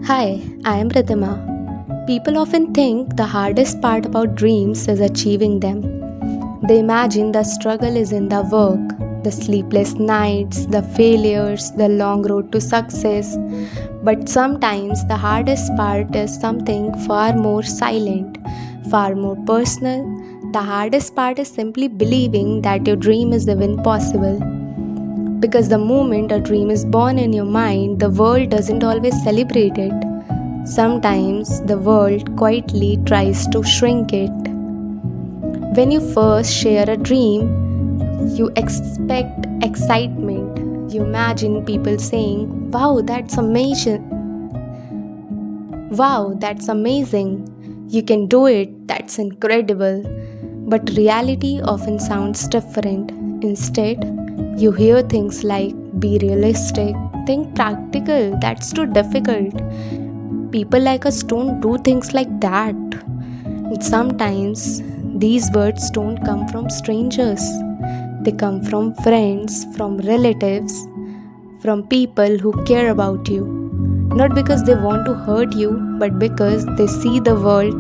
Hi, I am Pratima. People often think the hardest part about dreams is achieving them. They imagine the struggle is in the work, the sleepless nights, the failures, the long road to success. But sometimes the hardest part is something far more silent, far more personal. The hardest part is simply believing that your dream is even possible. Because the moment a dream is born in your mind, the world doesn't always celebrate it. Sometimes the world quietly tries to shrink it. When you first share a dream, you expect excitement. You imagine people saying, "Wow, that's amazing! Wow, that's amazing! You can do it! That's incredible!" But reality often sounds different. Instead, you hear things like, "Be realistic, think practical, that's too difficult." People like us don't do things like that. And sometimes these words don't come from strangers, they come from friends, from relatives, from people who care about you. Not because they want to hurt you, but because they see the world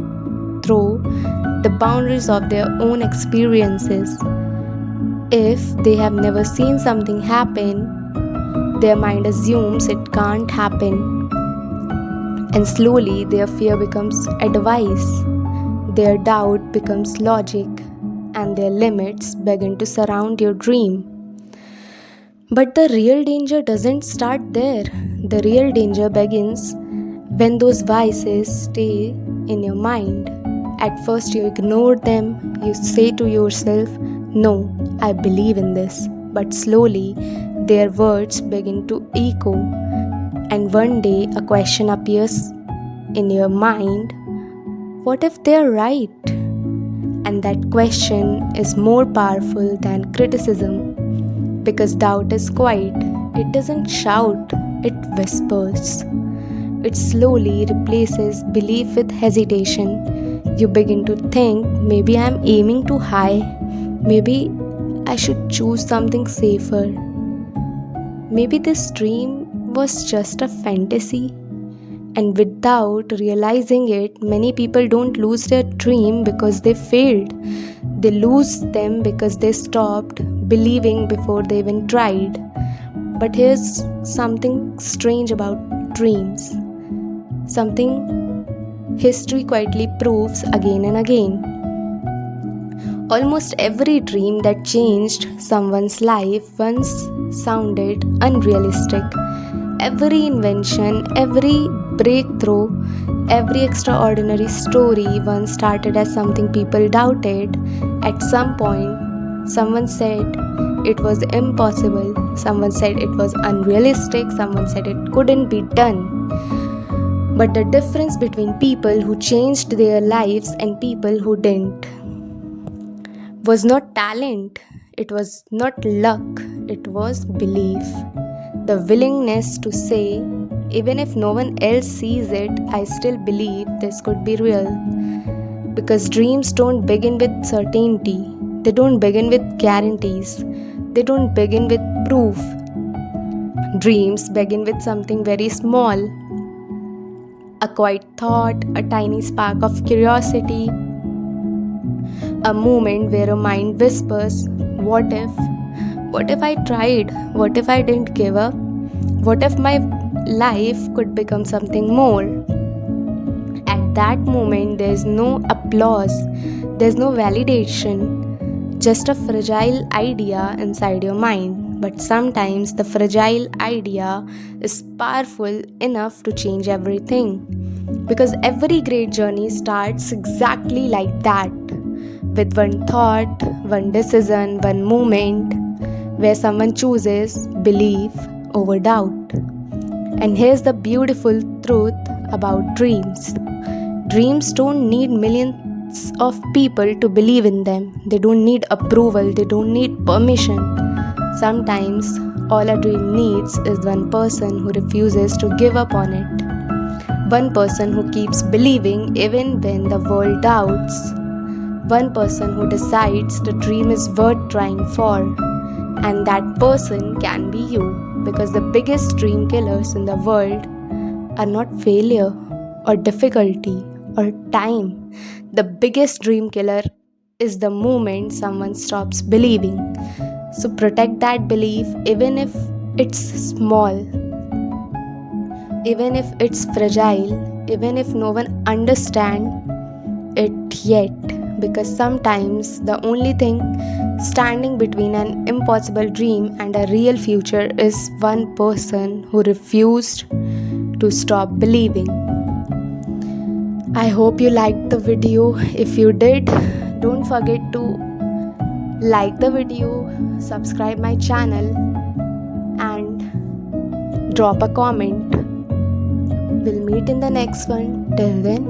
through the boundaries of their own experiences. If they have never seen something happen, their mind assumes it can't happen. And slowly their fear becomes advice, their doubt becomes logic, and their limits begin to surround your dream. But the real danger doesn't start there. The real danger begins when those voices stay in your mind. At first, you ignore them, you say to yourself, "No, I believe in this." But slowly, their words begin to echo, and one day a question appears in your mind: what if they're right? And that question is more powerful than criticism because doubt is quiet. It doesn't shout, it whispers. It slowly replaces belief with hesitation. You begin to think, maybe I'm aiming too high. Maybe I should choose something safer. Maybe this dream was just a fantasy. And without realizing it, many people don't lose their dream because they failed. They lose them because they stopped believing before they even tried. But here's something strange about dreams. Something history quietly proves again and again. Almost every dream that changed someone's life once sounded unrealistic. Every invention, every breakthrough, every extraordinary story once started as something people doubted. At some point, someone said it was impossible, someone said it was unrealistic, someone said it couldn't be done. But the difference between people who changed their lives and people who didn't was not talent, it was not luck, it was belief. The willingness to say, even if no one else sees it, I still believe this could be real. Because dreams don't begin with certainty, they don't begin with guarantees, they don't begin with proof. Dreams begin with something very small: a quiet thought, a tiny spark of curiosity, a moment where a mind whispers, "What if? What if I tried? What if I didn't give up? What if my life could become something more?" At that moment, there's no applause, there's no validation, just a fragile idea inside your mind. But sometimes the fragile idea is powerful enough to change everything. Because every great journey starts exactly like that, with one thought, one decision, one moment where someone chooses belief over doubt. And here's the beautiful truth about dreams: dreams don't need millions of people to believe in them, they don't need approval, they don't need permission. Sometimes all a dream needs is one person who refuses to give up on it, one person who keeps believing even when the world doubts, one person who decides the dream is worth trying for. And that person can be you, because the biggest dream killers in the world are not failure or difficulty or time. The biggest dream killer is the moment someone stops believing. So protect that belief, even if it's small, even if it's fragile, even if no one understands it yet, because sometimes the only thing standing between an impossible dream and a real future is one person who refused to stop believing. I hope you liked the video. If you did, don't forget to like the video, subscribe my channel, and drop a comment. We'll meet in the next one. Till then,